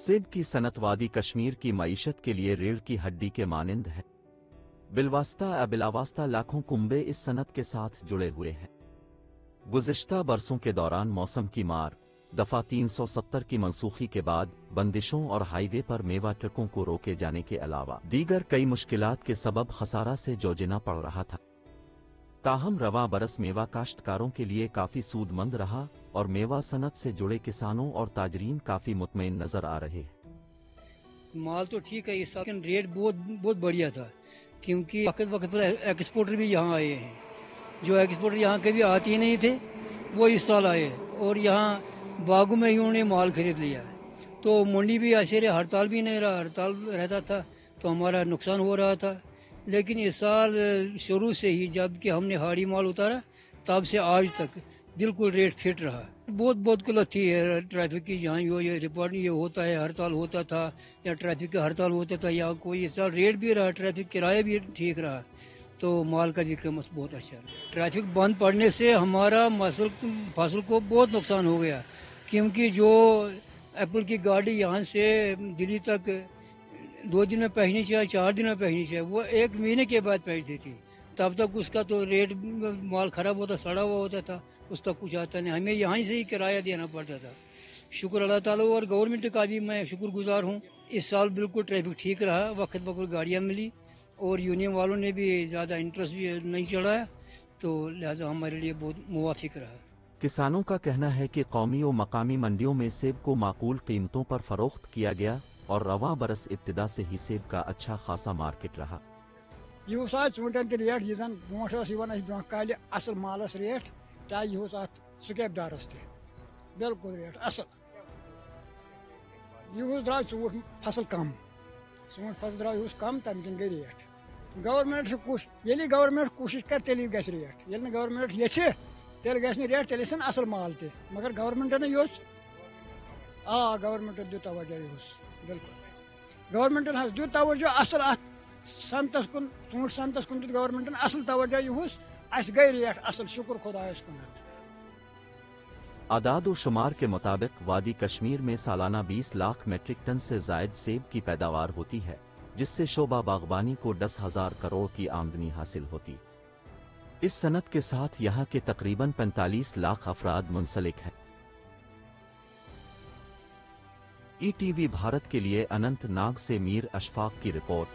सेब की सनत वादी कश्मीर की मईशत के लिए रीढ़ की हड्डी के मानिंद है। बिलवास्ता या बिलावास्ता लाखों कुंबे इस सनत के साथ जुड़े हुए हैं। गुज़िश्ता बरसों के दौरान मौसम की मार, दफ़ा 370 की मनसूखी के बाद बंदिशों और हाईवे पर मेवा ट्रकों को रोके जाने के अलावा दीगर कई मुश्किलात के सबब खसारा से जूझना पड़ रहा था। ताहम रवा बरस मेवा काश्तकारों के लिए काफ़ी सूदमंद रहा और मेवा सनत से जुड़े किसानों और ताजरीन काफ़ी मुतमईन नज़र आ रहे हैं। माल तो ठीक है, इस साल लेकिन रेट बहुत बढ़िया था, क्योंकि वक्त वक्त पर एक्सपोर्टर भी यहाँ आए हैं। जो एक्सपोर्टर यहाँ कभी आते ही नहीं थे वो इस साल आए और यहाँ बागों में ही उन्होंने माल खरीद लिया। तो मंडी भी ऐसे रहे, हड़ताल भी नहीं रहा, हड़ताल रहता था तो हमारा नुकसान हो रहा था। लेकिन इस साल शुरू से ही जब कि हमने हाड़ी माल उतारा तब से आज तक बिल्कुल रेट फिट रहा। बहुत गलत थी ट्रैफिक की, जहाँ ये रिपोर्ट ये होता है, हड़ताल होता था या ट्रैफिक का हड़ताल होता था या कोई इस साल रेट भी रहा, ट्रैफिक किराया भी ठीक रहा, तो माल का भी कीमत बहुत अच्छा रहा। ट्रैफिक बंद पड़ने से हमारा फसल को बहुत नुकसान हो गया, क्योंकि जो एप्पल की गाड़ी यहाँ से दिल्ली तक 2 दिन में पहुँचनी चाहिए, 4 दिन में पहुँचनी चाहिए, वो 1 महीने के बाद पहुँचती थी। तब तक उसका तो रेट माल खराब होता, सड़ा हुआ होता था, उसका कुछ आता नहीं, हमें यहाँ से ही किराया देना पड़ता था। शुक्र अल्लाह ताला और गवर्नमेंट का भी मैं शुक्रगुजार हूँ। इस साल बिल्कुल ट्रैफिक ठीक रहा, वक्त गाड़ियाँ मिली और यूनियन वालों ने भी ज़्यादा इंटरेस्ट भी नहीं चढ़ाया, तो लिहाजा हमारे लिए बहुत मुवाफिक रहा। किसानों का कहना है कि कौमी और मकामी मंडियों में सेब को माकूल कीमतों पर फरोख्त किया गया और रवा बरस इब्तिदा से ही सेब का अच्छा खासा मार्केट रहा। यह ूटन तह रेट यह जन ब्रोह ब्रोह काल असल मालस रेट ता यह स्केपदारस तह बिल्कुल रेट असल। यह द्रा ूट फसल कम, ूट फसल द्रा कम, तम कन गई रेट। गवर्नमेंट ये गवर्नमेंट कोशिश कर तेल ग रेट, ये गवर्नमेंट ये तेल ग रेट, तेल असल माल तह, मगर गवर्नमेंटन योस गवर्नमेंट दु तवज्जो बिल्कुल गवर्नमेंटन दु तवज्जो असल सनतस कुन, ूट सनतस कुन गवर्नमेंटन असल तवज्जो युस गई रेट असल, शुक्र खुदायस कुन। आदाद व शुमार के मुताबिक वादी कश्मीर में सालाना 20 लाख मेट्रिक टन से जायद सेब की पैदावार होती है, जिससे शोबा बागबानी को 10,000 करोड़ की आमदनी हासिल होती। इस सनत के साथ यहाँ के तकरीबन 45 लाख अफराद मुंसलिक हैं। ETV भारत के लिए अनंतनाग से मीर अशफाक की रिपोर्ट।